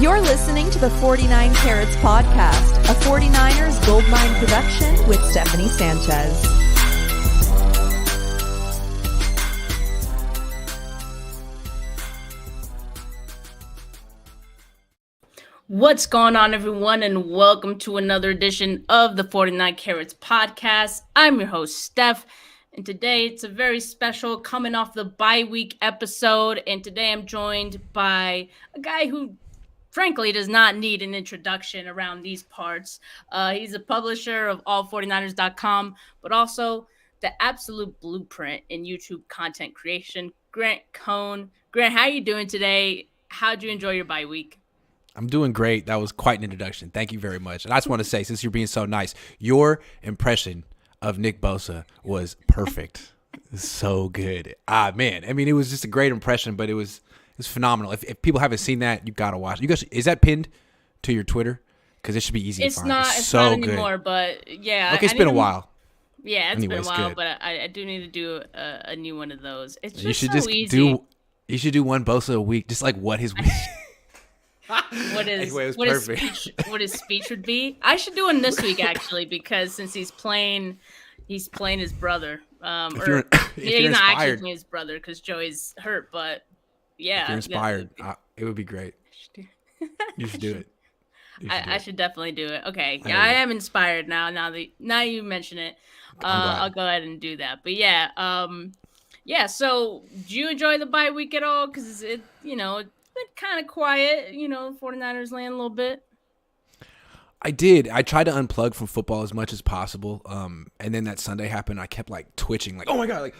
You're listening to the 49 Carats Podcast, a 49ers Goldmine production with Stephanie Sanchez. What's going on, everyone, and welcome to another edition of the 49 Carats Podcast. I'm your host, Steph, and today it's a very special coming off the bye week episode, and today I'm joined by a guy who frankly does not need an introduction around these parts. He's a publisher of al-49ers.com, but also the absolute blueprint in YouTube content creation, Grant Cohn. Grant, how are you doing today? How'd you enjoy your bye week? I'm doing great. That was quite an introduction. Thank you very much. And I just want to say, since you're being so nice, your impression of Nick Bosa was perfect. So good. Man. I mean, it was just a great impression, but it was phenomenal. If people haven't seen that, you gotta watch. Is that pinned to your Twitter? Because it should be easy to find. It's not anymore, but yeah. Okay, it's been a while. Yeah, been a while, good. But I do need to do a new one of those. It's just easy. You should do one Bosa a week, just like what his week. What his speech would be. I should do one this week actually, because since he's playing his brother. He's not actually playing his brother because Joey's hurt, but yeah. If you're inspired, it would be great. You should do it. I should definitely do it. Okay, yeah, I am inspired now. Now you mention it, I'll go ahead and do that. But yeah, So, do you enjoy the bye week at all? Because it's been kind of quiet. 49ers land a little bit. I did. I tried to unplug from football as much as possible. And then that Sunday happened. I kept twitching, oh my God,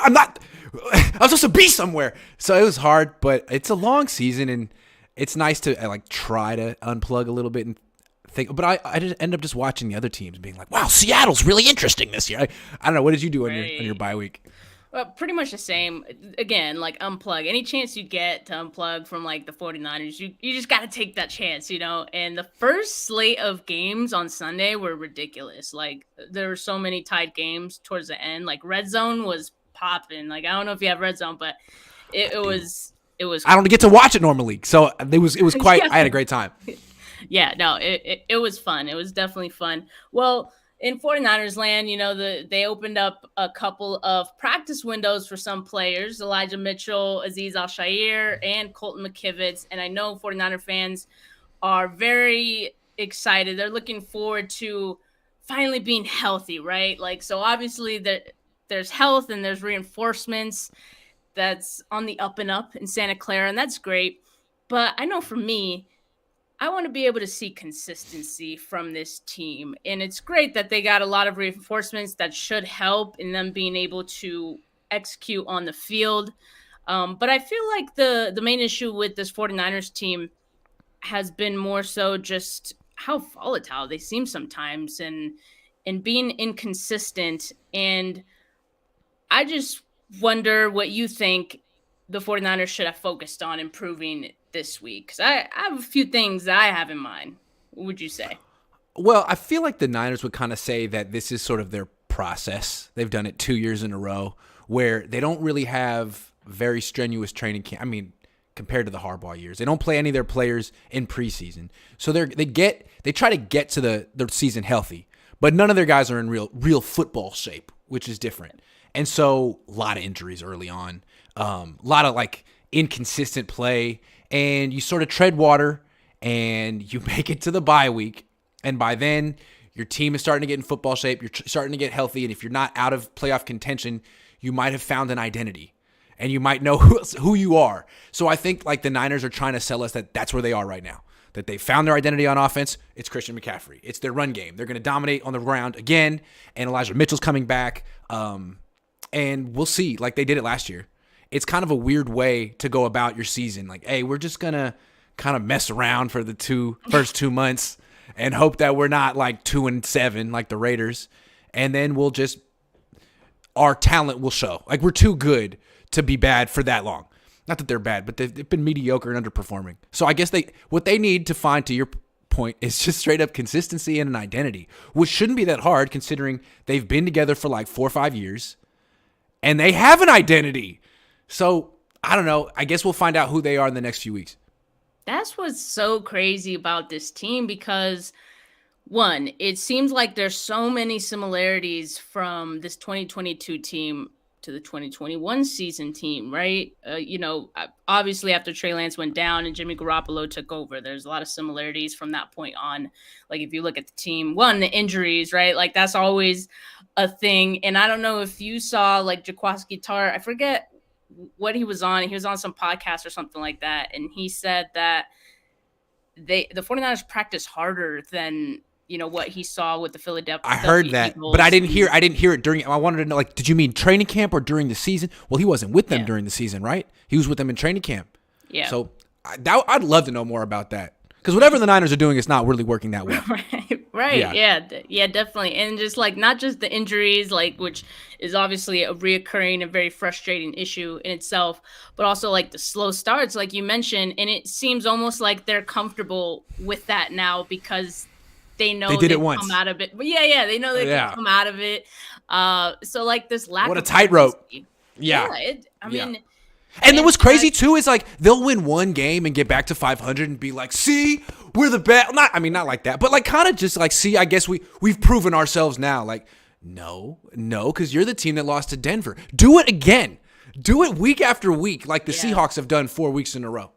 I'm supposed to be somewhere. So it was hard, but it's a long season and it's nice to try to unplug a little bit and think. But I just end up just watching the other teams and being like, wow, Seattle's really interesting this year. I don't know. What did you do on your bye week? Well, pretty much the same. Again, unplug. Any chance you get to unplug from the 49ers, you just got to take that chance, And the first slate of games on Sunday were ridiculous. There were so many tied games towards the end. Red Zone was popping. I don't know if you have Red Zone, but it was. I don't get to watch it normally, so it was quite. Yeah. I had a great time. Yeah, no, it was fun. It was definitely fun. Well, in 49ers land, they opened up a couple of practice windows for some players, Elijah Mitchell, Azeez al-Shaair, and Colton McKivitz. And I know 49er fans are very excited. They're looking forward to finally being healthy, right? So obviously there's health and there's reinforcements that's on the up and up in Santa Clara, and that's great. But I know for me, I want to be able to see consistency from this team. And it's great that they got a lot of reinforcements that should help in them being able to execute on the field. But I feel like the main issue with this 49ers team has been more so just how volatile they seem sometimes and being inconsistent. And I just wonder what you think the 49ers should have focused on improving this week, because I have a few things that I have in mind. What would you say? Well, I feel like the Niners would kind of say that this is sort of their process. They've done it 2 years in a row where they don't really have very strenuous training camp. I mean, compared to the Harbaugh years, they don't play any of their players in preseason. So they try to get to the season healthy, but none of their guys are in real football shape, which is different. And so a lot of injuries early on, a lot of inconsistent play. And you sort of tread water and you make it to the bye week. And by then, your team is starting to get in football shape. You're starting to get healthy. And if you're not out of playoff contention, you might have found an identity. And you might know who you are. So I think the Niners are trying to sell us that that's where they are right now. That they found their identity on offense. It's Christian McCaffrey. It's their run game. They're going to dominate on the ground again. And Elijah Mitchell's coming back. And we'll see. They did it last year. It's kind of a weird way to go about your season. Hey, we're just going to kind of mess around for the first 2 months and hope that we're not 2-7 like the Raiders. And then our talent will show. We're too good to be bad for that long. Not that they're bad, but they've been mediocre and underperforming. So I guess what they need to find, to your point, is just straight up consistency and an identity, which shouldn't be that hard considering they've been together for 4 or 5 years and they have an identity. So I don't know. I guess we'll find out who they are in the next few weeks. That's what's so crazy about this team because one, it seems like there's so many similarities from this 2022 team to the 2021 season team, right? Obviously after Trey Lance went down and Jimmy Garoppolo took over, there's a lot of similarities from that point on. Like if you look at the team, one, the injuries, right? Like that's always a thing. And I don't know if you saw like Jaquiski Tartt, I forget what he was on. He was on some podcast or something like that. And he said that the 49ers practice harder than what he saw with the Philadelphia. I heard that, Eagles. but I didn't hear it during. I wanted to know, like, did you mean training camp or during the season? Well, he wasn't with them during the season, right? He was with them in training camp. Yeah. So I'd love to know more about that because whatever the Niners are doing, it's not really working that well. Right. Yeah, definitely. And just like not just the injuries, like which is obviously a reoccurring and very frustrating issue in itself, but also like the slow starts, like you mentioned, and it seems almost like they're comfortable with that now because they know they did it once. Come out of it. But yeah, they know they can come out of it. So like this lack what of a tightrope. Yeah. I mean, and then what's crazy too is like they'll win one game and get back to 500 and be like, "See, we're the best." Not like that, but like kind of just like, "See, I guess we've proven ourselves now." Like, no, because you're the team that lost to Denver. Do it again. Do it week after week, like the Seahawks have done 4 weeks in a row.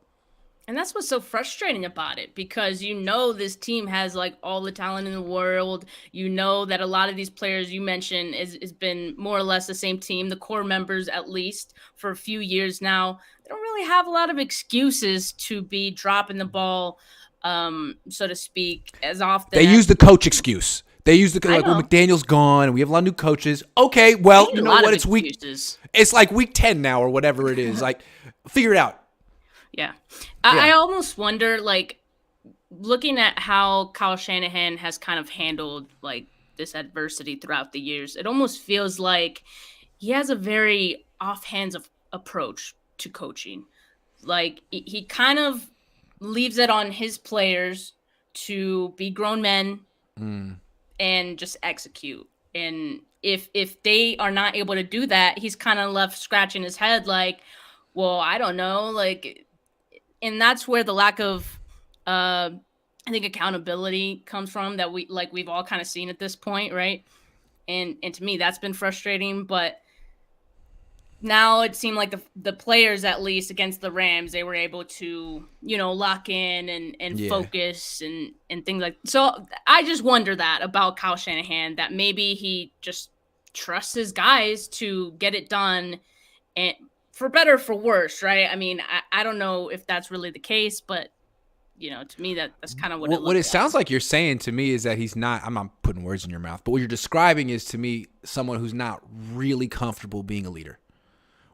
And that's what's so frustrating about it because this team has like all the talent in the world. You know that a lot of these players you mentioned has been more or less the same team, the core members at least for a few years now. They don't really have a lot of excuses to be dropping the ball, so to speak, as often. They use the coach excuse. They use well, McDaniel's gone and we have a lot of new coaches. Okay, well, you know what? It's it's like week 10 now or whatever it is. Like, figure it out. Yeah. I almost wonder, like, looking at how Kyle Shanahan has kind of handled, like, this adversity throughout the years, it almost feels like he has a very offhand approach to coaching. Like, he kind of leaves it on his players to be grown men and just execute. And if they are not able to do that, he's kind of left scratching his head like, well, I don't know, like... And that's where the lack of, I think, accountability comes from that we've all kind of seen at this point, right? And to me, that's been frustrating. But now it seemed like the players, at least against the Rams, they were able to, lock in and focus and things like. So I just wonder that about Kyle Shanahan, that maybe he just trusts his guys to get it done, and for better or for worse, right? I mean, I don't know if that's really the case, but, to me, that's kind of what it sounds like you're saying to me is that he's not, I'm not putting words in your mouth, but what you're describing is to me someone who's not really comfortable being a leader,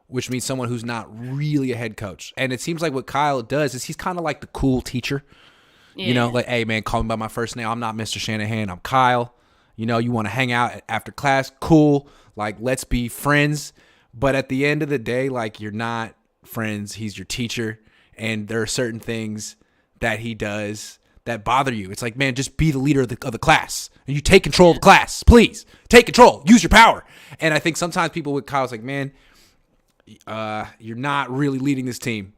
which means someone who's not really a head coach. And it seems like what Kyle does is he's kind of like the cool teacher, like, hey, man, call me by my first name. I'm not Mr. Shanahan. I'm Kyle. You want to hang out after class? Cool. Like, let's be friends. But at the end of the day, like, you're not friends. He's your teacher. And there are certain things that he does that bother you. It's like, man, just be the leader of the class. And you take control of the class. Please. Take control. Use your power. And I think sometimes people with Kyle's like, man, you're not really leading this team.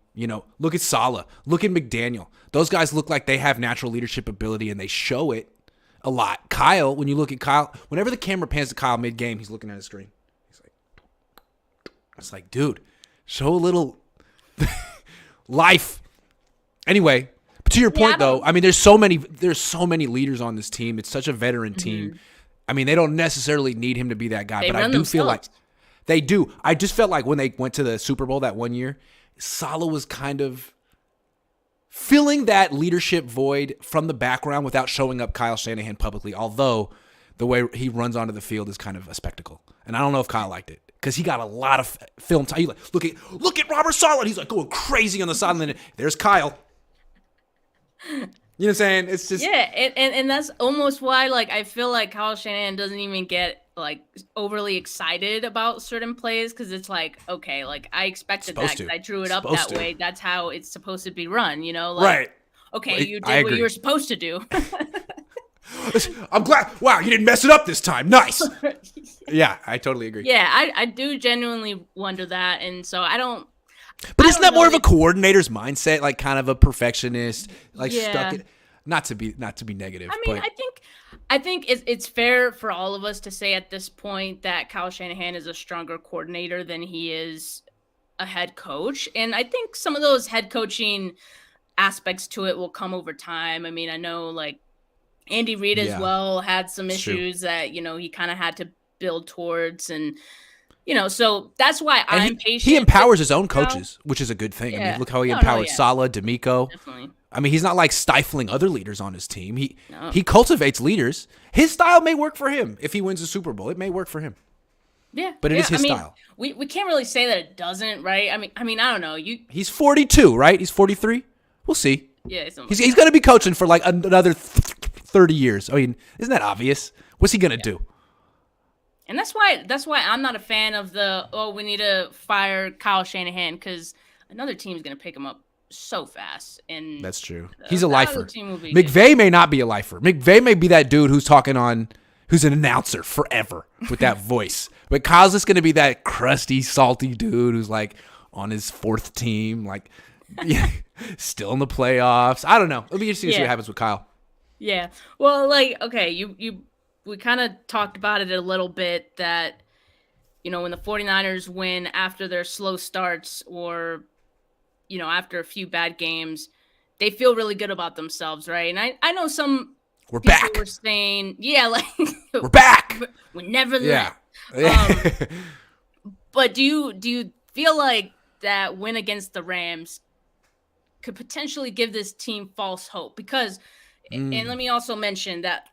Look at Saleh. Look at McDaniel. Those guys look like they have natural leadership ability, and they show it a lot. Kyle, when you look at Kyle, whenever the camera pans to Kyle mid-game, he's looking at his screen. It's like, dude, show a little life. Anyway, but to your point, though, I mean, there's so many leaders on this team. It's such a veteran team. I mean, they don't necessarily need him to be that guy, but I do feel like they do. I just felt like when they went to the Super Bowl that one year, Saleh was kind of filling that leadership void from the background without showing up Kyle Shanahan publicly, although the way he runs onto the field is kind of a spectacle. And I don't know if Kyle liked it. Because he got a lot of film time. Look at Robert Saleh. He's like going crazy on the sideline. There's Kyle. You know what I'm saying? It's just and that's almost why like I feel like Kyle Shanahan doesn't even get like overly excited about certain plays because it's like, okay, like I expected that because I drew it up that way. That's how it's supposed to be run, Like, right? Okay, you did what you were supposed to do. I'm glad. Wow, you didn't mess it up this time. Nice. Yeah, I totally agree. Yeah, I do genuinely wonder that, and so I But isn't that more of a coordinator's mindset, like kind of a perfectionist, like stuck in, not to be negative. I mean, I think it's fair for all of us to say at this point that Kyle Shanahan is a stronger coordinator than he is a head coach. And I think some of those head coaching aspects to it will come over time. I mean, I know like Andy Reid as well had some issues that, you know, he kind of had to build towards. And, you know, so that's why I'm patient. He empowers his own coaches, which is a good thing. I mean, look how he empowered Saleh, D'Amico. Definitely. I mean, he's not like stifling other leaders on his team. He cultivates leaders. His style may work for him if he wins a Super Bowl. It may work for him. Yeah, but it is his style. We can't really say that it doesn't, right? I mean, I don't know. He's 42, right? He's 43. We'll see. Yeah, he's going to be coaching for like another 30 years. I mean, isn't that obvious? What's he going to do? And that's why I'm not a fan of we need to fire Kyle Shanahan, because another team's going to pick him up so fast. And that's true. He's a lifer. McVay may not be a lifer. McVay may be that dude who's who's an announcer forever with that voice. But Kyle's just going to be that crusty, salty dude who's like on his fourth team, like still in the playoffs. I don't know. It'll be interesting to see what happens with Kyle. Yeah. Well, like, okay, we kind of talked about it a little bit that, you know, when the 49ers win after their slow starts or, you know, after a few bad games, they feel really good about themselves, right? And I know some people back. Were saying, like we're back. We never left. But do you feel like that win against the Rams could potentially give this team false hope? Because, and let me also mention that,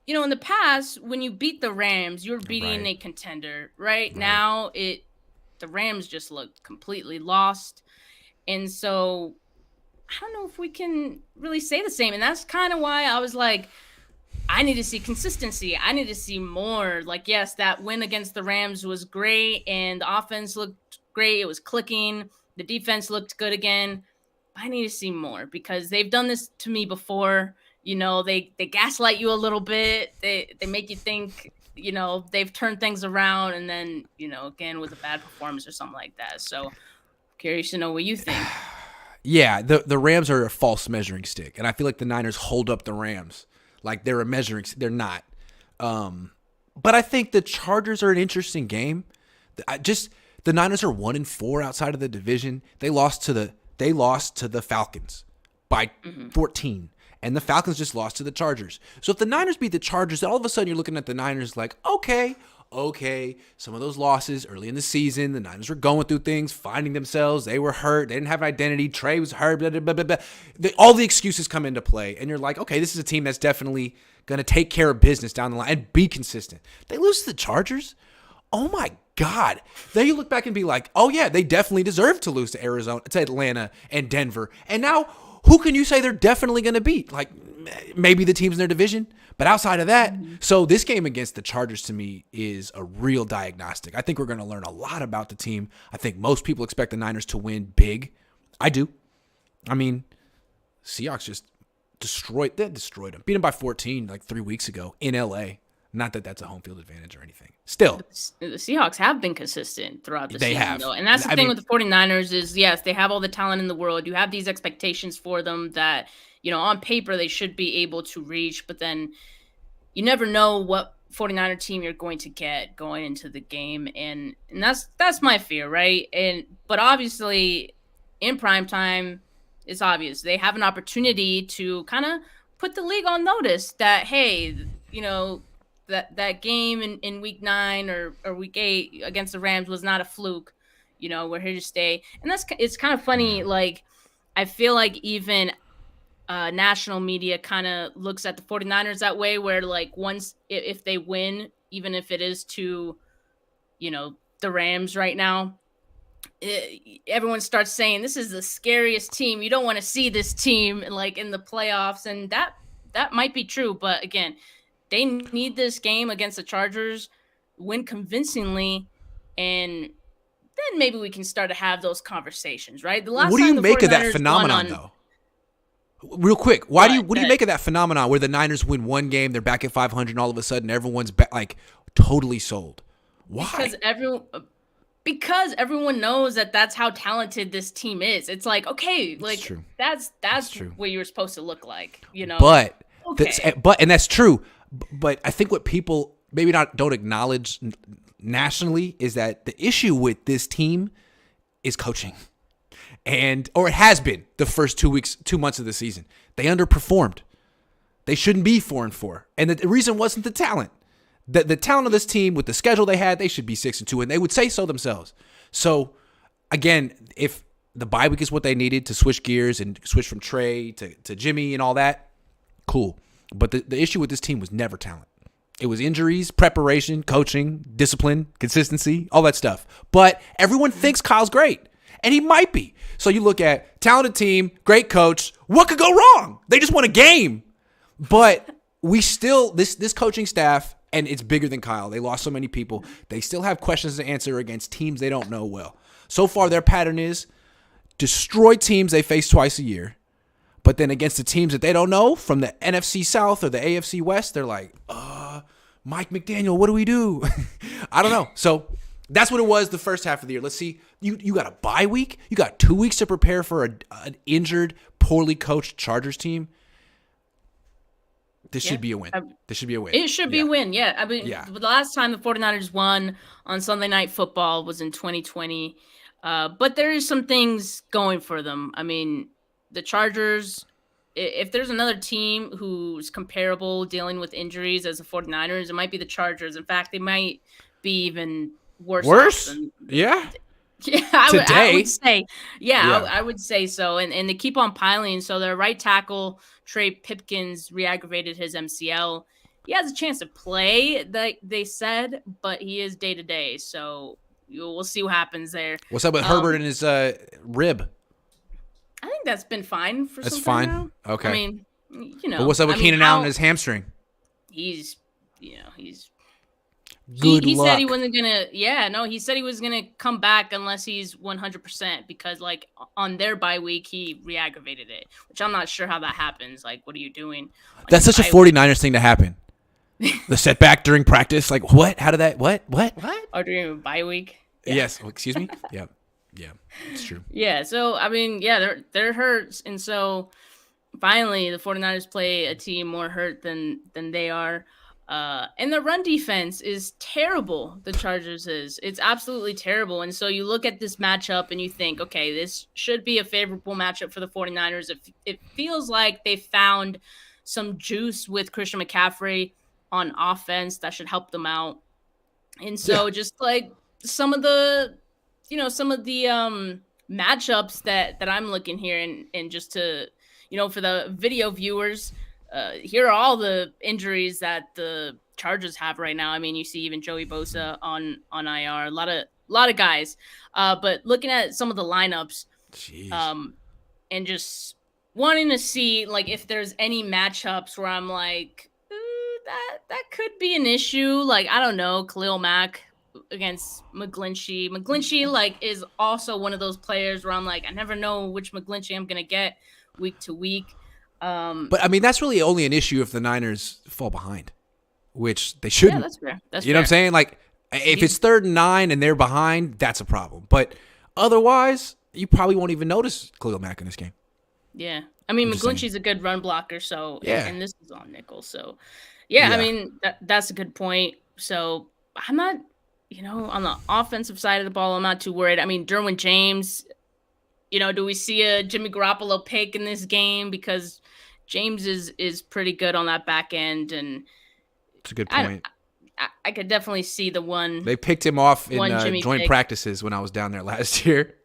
you know, in the past, when you beat the Rams, you're beating a contender. Right now, the Rams just looked completely lost. And so I don't know if we can really say the same. And that's kind of why I was like, I need to see consistency. I need to see more. Like, yes, that win against the Rams was great, and the offense looked great. It was clicking. The defense looked good again. I need to see more, because they've done this to me before. You know, they gaslight you a little bit. They make you think, you know, they've turned things around, and then, you know, again with a bad performance or something like that. So curious to know what you think. Yeah, the Rams are a false measuring stick, and I feel like the Niners hold up the Rams like they're a measuring stick. They're not. But I think the Chargers are an interesting game. The Niners are 1-4 outside of the division. They lost to the Falcons by 14. And the Falcons just lost to the Chargers. So if the Niners beat the Chargers, all of a sudden you're looking at the Niners like, okay, some of those losses early in the season, the Niners were going through things, finding themselves. They were hurt. They didn't have an identity. Trey was hurt. Blah, blah, blah, blah. All the excuses come into play. And you're like, okay, this is a team that's definitely going to take care of business down the line and be consistent. They lose to the Chargers? Oh, my God. Then you look back and be like, oh, yeah, they definitely deserve to lose to Atlanta and Denver. And now, who can you say they're definitely going to beat? Like, maybe the teams in their division. But outside of that, so this game against the Chargers to me is a real diagnostic. I think we're going to learn a lot about the team. I think most people expect the Niners to win big. I do. I mean, Seahawks just destroyed them. Beat them by 14 like 3 weeks ago in LA. Not that that's a home field advantage or anything. Still. The Seahawks have been consistent throughout the season. They have. Though. And that's the thing with the 49ers is, yes, they have all the talent in the world. You have these expectations for them that, you know, on paper they should be able to reach. But then you never know what 49er team you're going to get going into the game. And that's my fear, right? But obviously in prime time, it's obvious. They have an opportunity to kind of put the league on notice that, hey, you know, that game in week 9 or week 8 against the Rams was not a fluke. You know, we're here to stay. And it's kind of funny. Like, I feel like even national media kind of looks at the 49ers that way, where like once if they win, even if it is to, you know, the Rams right now, everyone starts saying this is the scariest team. You don't want to see this team like in the playoffs. And that might be true. But again, they need this game against the Chargers, win convincingly, and then maybe we can start to have those conversations, right? What do you make of that phenomenon, though? Real quick, what do you make of that phenomenon where the Niners win one game, they're back at 500, and all of a sudden everyone's like totally sold? Why? Because Because everyone knows that that's how talented this team is. It's like, okay, like true. that's true. what you're supposed to look like, you know. But okay. and that's true. But I think what people maybe don't acknowledge nationally is that the issue with this team is coaching. Or it has been the first 2 months of the season. They underperformed. They shouldn't be 4-4. And the reason wasn't the talent. The talent of this team with the schedule they had, they should be 6-2, and they would say so themselves. So, again, if the bye week is what they needed to switch gears and switch from Trey to Jimmy and all that, cool. But the issue with this team was never talent. It was injuries, preparation, coaching, discipline, consistency, all that stuff. But everyone thinks Kyle's great, and he might be. So you look at talented team, great coach. What could go wrong? They just won a game. But we still, this coaching staff, and it's bigger than Kyle. They lost so many people. They still have questions to answer against teams they don't know well. So far, their pattern is destroy teams they face twice a year. But then against the teams that they don't know from the NFC South or the AFC West, they're like, Mike McDaniel, what do we do? I don't know. So that's what it was the first half of the year. Let's see. You got a bye week. You got 2 weeks to prepare for an injured, poorly coached Chargers team. This should be a win. This should be a win. It should be a win, yeah. I mean, the last time the 49ers won on Sunday Night Football was in 2020. But there is some things going for them. I mean, the Chargers, if there's another team who's comparable dealing with injuries as the 49ers, it might be the Chargers. In fact, they might be even worse? Yeah. Yeah, I would say. Yeah. I would say so. And they keep on piling. So their right tackle, Trey Pipkins, re-aggravated his MCL. He has a chance to play, they said, but he is day-to-day. So we'll see what happens there. What's up with Herbert and his rib? I think that's been fine for That's some fine. time now. Okay. I mean, you know. But what's up with Keenan Allen and his hamstring? He's Good he luck. said he wasn't gonna. Yeah, no, he said he was gonna come back unless he's 100% because, like, on their bye week he re-aggravated it, which I'm not sure how that happens. Like, what are you doing? That's such a 49ers thing to happen. The setback during practice, like what? How did that? What? Or during a bye week? Yeah. Yes. Excuse me. Yeah, it's true. Yeah. So I mean, yeah, they're hurt, and so finally the 49ers play a team more hurt than they are. And the run defense is terrible. The Chargers is. It's absolutely terrible. And so you look at this matchup and you think, okay, this should be a favorable matchup for the 49ers. It feels like they found some juice with Christian McCaffrey on offense that should help them out. And so just like some of the matchups that I'm looking here and just to, for the video viewers, here are all the injuries that the Chargers have right now. I mean, you see even Joey Bosa on IR, a lot of guys. But looking at some of the lineups, and just wanting to see like if there's any matchups where I'm like, that could be an issue. Like, I don't know, Khalil Mack against McGlinchey. McGlinchey like is also one of those players where I'm like, I never know which McGlinchey I'm gonna get week to week. But I mean, that's really only an issue if the Niners fall behind, which they shouldn't. Yeah, that's fair. You know what I'm saying? Like, if it's 3rd and 9 and they're behind, that's a problem. But otherwise, you probably won't even notice Khalil Mack in this game. Yeah. I mean, McGlinchey's a good run blocker, so and this is on nickel, so I mean that's a good point. So I'm not, on the offensive side of the ball, I'm not too worried. I mean, Derwin James, do we see a Jimmy Garoppolo pick in this game? Because James is pretty good on that back end, and it's a good point. I could definitely see the one. They picked him off in joint pick. Practices when I was down there last year.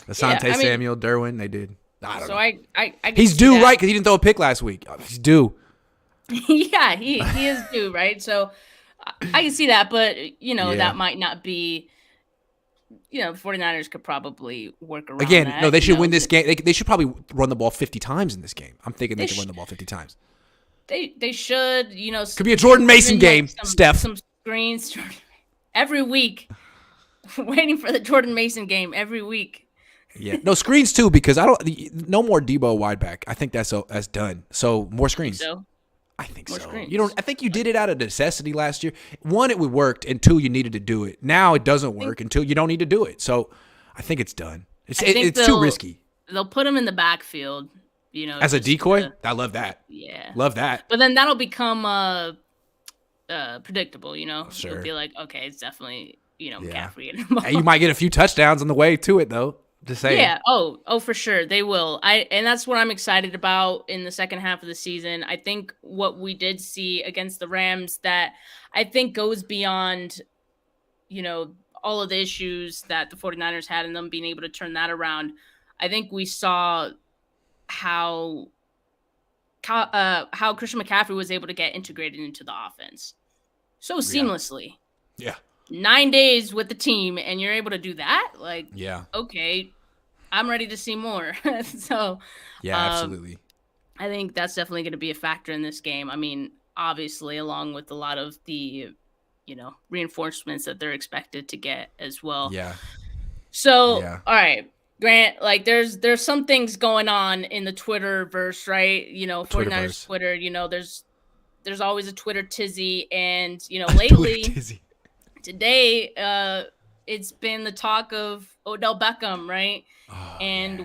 Asante Samuel, Derwin, they did. I don't know. I he's due, right? Because he didn't throw a pick last week. He's due. Yeah, he is due, right? So I can see that, but that might not be. The 49ers could probably work around that. No, they should win this game. They should probably run the ball 50 times in this game. I'm thinking they can run the ball 50 times. They should, Could be a Jordan Mason game, Steph. Some screens every week. Waiting for the Jordan Mason game every week. Yeah, no screens too, because no more Debo wide back. I think that's done. So more screens. So I think More so. screens. I think you did it out of necessity last year. One, it worked, and two, you needed to do it. Now it doesn't work until you don't need to do it. So I think it's done. It's too risky. They'll put him in the backfield, as a decoy. I love that. Yeah, love that. But then that'll become predictable. Sure. You'll be like, okay, it's definitely McCaffrey. And you might get a few touchdowns on the way to it, though. Just saying. Yeah. Oh, for sure they will. And that's what I'm excited about in the second half of the season. I think what we did see against the Rams that I think goes beyond, all of the issues that the 49ers had and them being able to turn that around. I think we saw how Christian McCaffrey was able to get integrated into the offense so seamlessly. Yeah. 9 days with the team, and you're able to do that? Like, yeah. Okay, I'm ready to see more. So, yeah, absolutely. I think that's definitely going to be a factor in this game. I mean, obviously, along with a lot of the, reinforcements that they're expected to get as well. Yeah. So, all right, Grant, like there's some things going on in the Twitterverse, right? 49ers Twitter, there's always a Twitter tizzy, and lately today it's been the talk of Odell Beckham, right?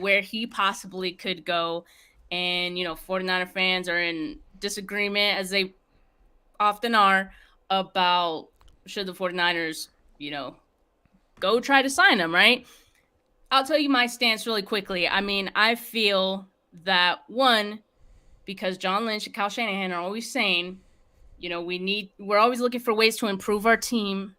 Where he possibly could go. And 49er fans are in disagreement, as they often are, about should the 49ers go try to sign him, right? I'll tell you my stance really quickly. I mean, I feel that, one, because John Lynch and Kyle Shanahan are always saying, we're always looking for ways to improve our team.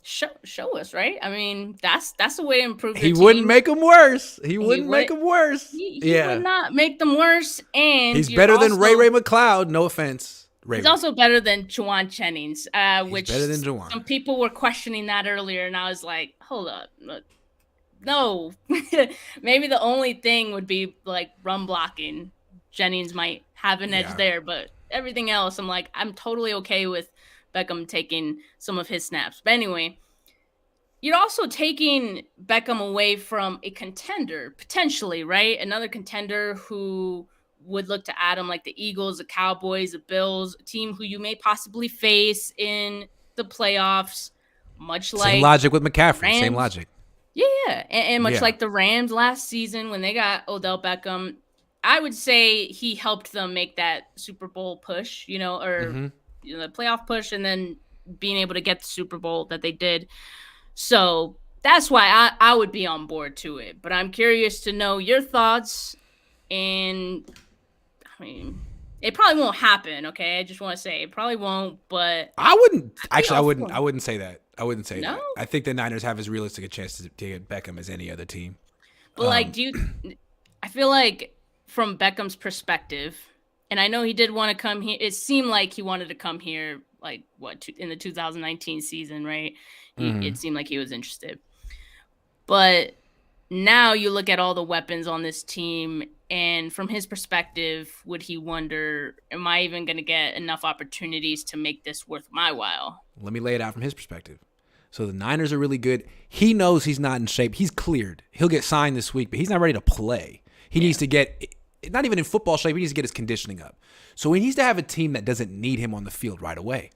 Show us, right? I mean, that's the way to improve your team. He wouldn't make them worse. He wouldn't make them worse. He would not make them worse. And he's better than Ray McLeod. No offense. He's also better than Juwan Jennings, which better than Juwan. Some people were questioning that earlier, and I was like, hold up. No. Maybe the only thing would be like run blocking. Jennings might have an edge there, but everything else, I'm like, I'm totally okay with Beckham taking some of his snaps. But anyway, you're also taking Beckham away from a contender, potentially, right? Another contender who would look to add him, like the Eagles, the Cowboys, the Bills, a team who you may possibly face in the playoffs, much like... Same logic with McCaffrey, Rams. Same logic. Yeah, and much like the Rams last season when they got Odell Beckham, I would say he helped them make that Super Bowl push, the playoff push, and then being able to get the Super Bowl that they did. So that's why I would be on board to it. But I'm curious to know your thoughts. And I mean, it probably won't happen. Okay, I just want to say it probably won't. But I wouldn't say that. I wouldn't say that. I think the Niners have as realistic a chance to get Beckham as any other team. But I feel like from Beckham's perspective, and I know he did want to come here. It seemed like he wanted to come here, like in the 2019 season, right? It seemed like he was interested. But now you look at all the weapons on this team, and from his perspective, would he wonder, am I even going to get enough opportunities to make this worth my while? Let me lay it out from his perspective. So the Niners are really good. He knows he's not in shape. He's cleared. He'll get signed this week, but he's not ready to play. He needs to get, not even in football shape, he needs to get his conditioning up. So he needs to have a team that doesn't need him on the field right away.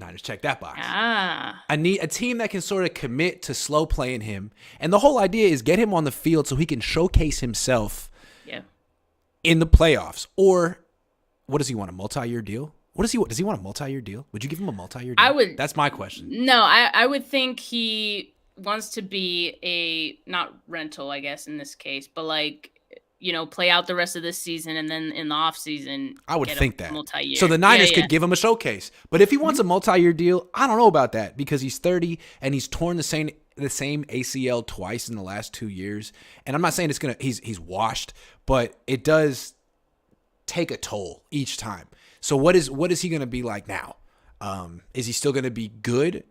Niners check that box. I need a team that can sort of commit to slow playing him. And the whole idea is get him on the field so he can showcase himself in the playoffs. Or what does he want, a multi-year deal? Does he want a multi-year deal? Would you give him a multi-year deal? That's my question. No, I would think he wants to be a, not rental, I guess, in this case, but like, play out the rest of this season, and then in the off season, I would think that multi-year. So the Niners could give him a showcase. But if he wants a multi-year deal, I don't know about that, because he's 30 and he's torn the same ACL twice in the last 2 years. And I'm not saying he's washed, but it does take a toll each time. So what is he going to be like now? Is he still going to be good?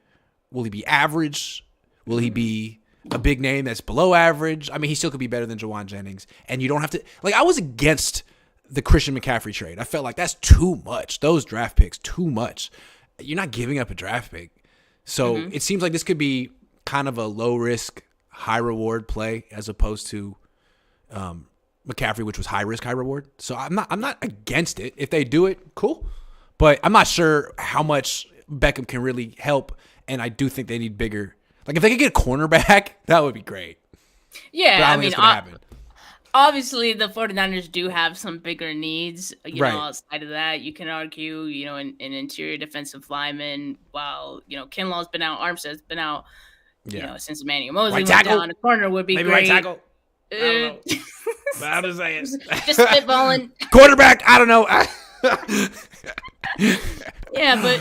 Will he be average? Will he be a big name that's below average? I mean, he still could be better than Juwan Jennings. And you don't have to, like, I was against the Christian McCaffrey trade. I felt like that's too much. Those draft picks, too much. You're not giving up a draft pick. So it seems like this could be kind of a low risk, high reward play, as opposed to McCaffrey, which was high risk, high reward. So I'm not against it. If they do it, cool. But I'm not sure how much Beckham can really help. And I do think they need bigger. Like if they could get a cornerback, that would be great. Yeah, But I don't think it's gonna happen. Obviously, the 49ers do have some bigger needs. Right. Outside of that, you can argue, an interior defensive lineman, while, Kinlaw's been out, Armstead's been out, since Emmanuel Mosley went down, a corner would be Maybe great. right tackle. I don't know. But I'm just saying. Just spitballing. Quarterback, I don't know. Yeah, but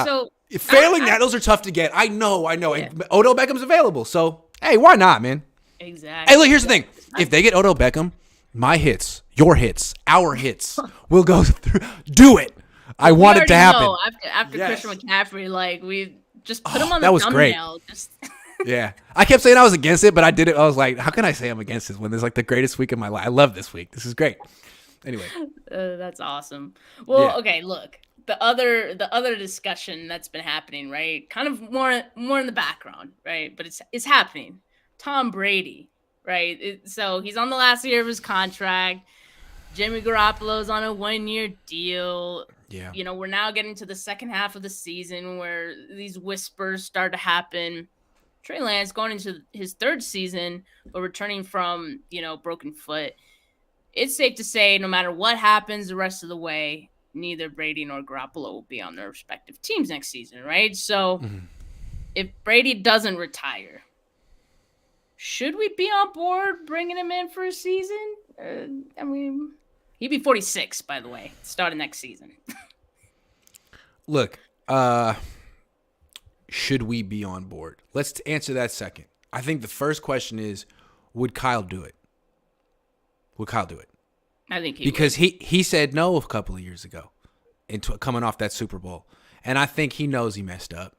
so failing that, those are tough to get. I know. Yeah. And Odell Beckham's available, so hey, why not, man? Exactly. Hey, look, here's the thing. If they get Odell Beckham, my hits, your hits, our hits will go through. Do it. I want it to happen. Know, after Christian McCaffrey, like we just put him on the that was thumbnail. Great. Yeah. I kept saying I was against it, but I did it. I was like, how can I say I'm against this when this is like the greatest week of my life? I love this week. This is great. Anyway. That's awesome. Well, okay, look. The other discussion that's been happening, right? Kind of more in the background, right? But it's happening. Tom Brady, right? So he's on the last year of his contract. Jimmy Garoppolo's on a 1-year deal. Yeah. We're now getting to the second half of the season where these whispers start to happen. Trey Lance going into his third season, but returning from, broken foot. It's safe to say no matter what happens the rest of the way, neither Brady nor Garoppolo will be on their respective teams next season, right? So if Brady doesn't retire, should we be on board bringing him in for a season? He'd be 46, by the way, starting next season. Look, should we be on board? Let's answer that second. I think the first question is, would Kyle do it? Would Kyle do it? I think because he said no a couple of years ago, coming off that Super Bowl, and I think he knows he messed up.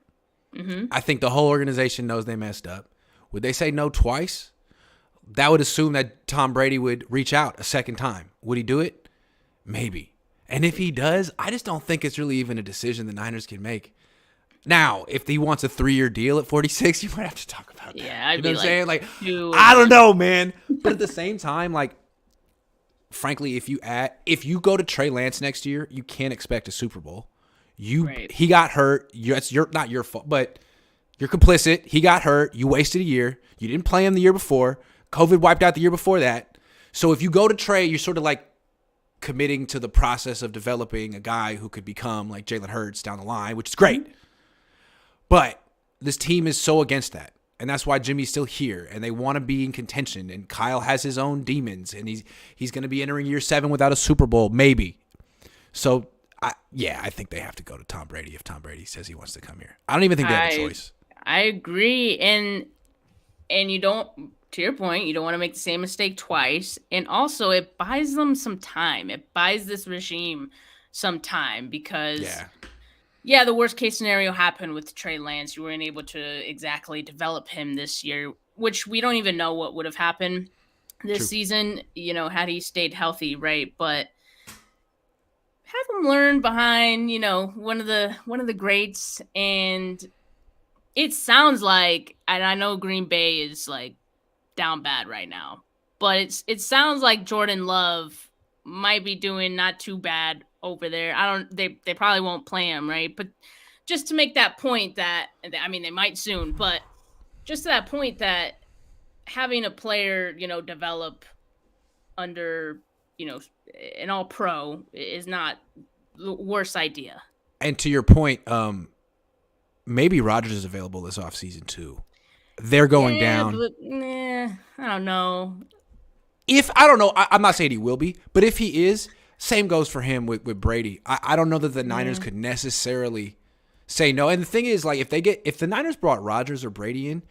Mm-hmm. I think the whole organization knows they messed up. Would they say no twice? That would assume that Tom Brady would reach out a second time. Would he do it? Maybe. And if he does, I just don't think it's really even a decision the Niners can make. Now, if he wants a 3-year deal at 46, you might have to talk about that. Yeah, you know what I'm saying? Like, dude. I don't know, man. But at the same time, like, frankly, if you go to Trey Lance next year, you can't expect a Super Bowl. He got hurt. It's not your fault, but you're complicit. He got hurt. You wasted a year. You didn't play him the year before. COVID wiped out the year before that. So if you go to Trey, you're sort of like committing to the process of developing a guy who could become like Jalen Hurts down the line, which is great. But this team is so against that. And that's why Jimmy's still here, and they want to be in contention. And Kyle has his own demons, and he's going to be entering year 7 without a Super Bowl, maybe. So, I think they have to go to Tom Brady if Tom Brady says he wants to come here. I don't even think they have a choice. I agree, and you don't. To your point, you don't want to make the same mistake twice, and also it buys them some time. It buys this regime some time because. Yeah, the worst case scenario happened with Trey Lance. You weren't able to exactly develop him this year, which we don't even know what would have happened this season, had he stayed healthy, right? But have him learn behind, one of the greats. And it sounds like, and I know Green Bay is like down bad right now, but it sounds like Jordan Love might be doing not too bad over there. They probably won't play him, right? But just to make that point that, they might soon, but just to that point that having a player, develop under, an all-pro is not the worst idea. And to your point, maybe Rodgers is available this offseason too. They're going down. But, I don't know. I don't know. I'm not saying he will be, but if he is, same goes for him with Brady. I don't know that the Niners could necessarily say no. And the thing is, like, if the Niners brought Rodgers or Brady in,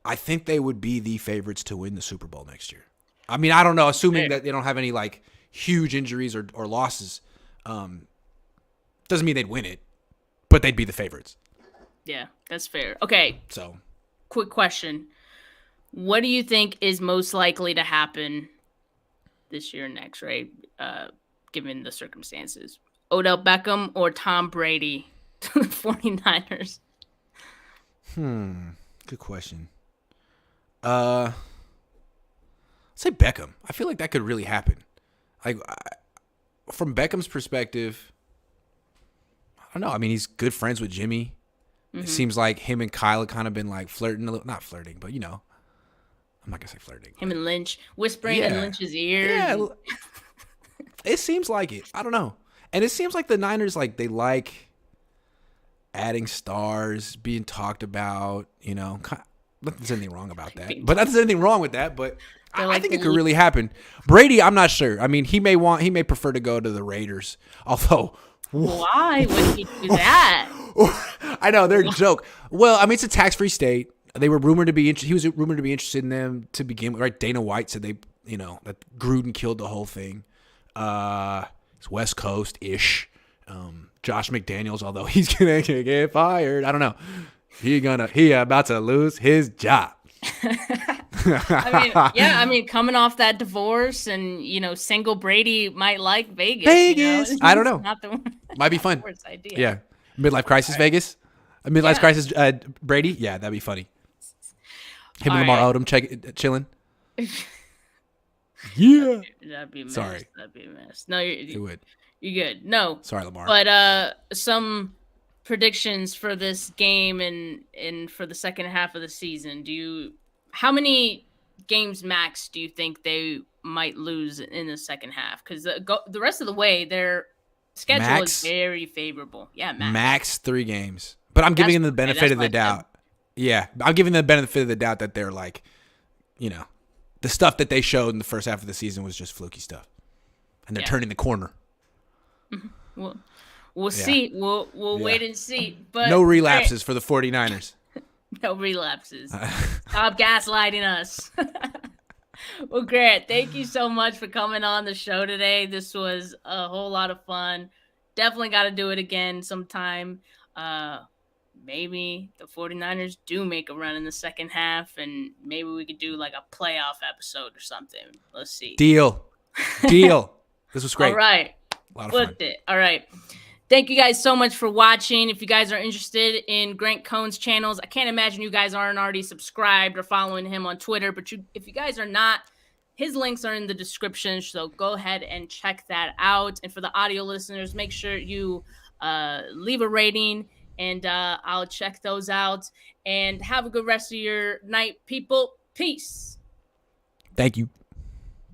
I think they would be the favorites to win the Super Bowl next year. I mean, I don't know, assuming that they don't have any like huge injuries or losses. Doesn't mean they'd win it, but they'd be the favorites. Yeah, that's fair. Okay. So, quick question. What do you think is most likely to happen this year and next, right? Given the circumstances. Odell Beckham or Tom Brady to the 49ers? Good question. It's say Beckham. I feel like that could really happen. Like from Beckham's perspective, I don't know. I mean, he's good friends with Jimmy. It seems like him and Kyle have kind of been like flirting a little, not flirting, but I'm not gonna say flirting. Him and Lynch whispering in Lynch's ear. Yeah, it seems like it. I don't know, and it seems like the Niners they like adding stars, being talked about. Not that there's anything wrong about that, but not that there's anything wrong with that. But I think it could really happen. Brady, I'm not sure. I mean, he may prefer to go to the Raiders, although. Why would he do that? I know they're a joke. Well, I mean, it's a tax-free state. They were rumored to be. He was rumored to be interested in them to begin with. Right? Dana White said that Gruden killed the whole thing. It's West Coast ish. Josh McDaniels, although he's gonna get fired, I don't know. He about to lose his job. I mean, coming off that divorce and single Brady might like Vegas. I don't know. Not the Might be fun. worst idea. Yeah, midlife crisis Vegas. Midlife crisis Brady. Yeah, that'd be funny. Him and Lamar Odom chilling. Yeah. That'd be a mess. Sorry. That'd be a mess. No, It would. You're good. No. Sorry, Lamar. But some predictions for this game and for the second half of the season. How many games max do you think they might lose in the second half? Because the rest of the way, their schedule is very favorable. Yeah, max 3 games. But I'm giving them the benefit of the doubt. Yeah, I'm giving them the benefit of the doubt that they're the stuff that they showed in the first half of the season was just fluky stuff, and they're turning the corner. Well, we'll see. We'll wait and see. But no relapses for the 49ers. No relapses. Stop gaslighting us. Well, Grant, thank you so much for coming on the show today. This was a whole lot of fun. Definitely got to do it again sometime. Maybe the 49ers do make a run in the second half, and maybe we could do like a playoff episode or something. Let's see. Deal. This was great. All right. A lot of fun. Flipped it. All right. Thank you guys so much for watching. If you guys are interested in Grant Cohn's channels, I can't imagine you guys aren't already subscribed or following him on Twitter, but if you guys are not, his links are in the description, so go ahead and check that out. And for the audio listeners, make sure you leave a rating, and I'll check those out. And have a good rest of your night, people. Peace. Thank you.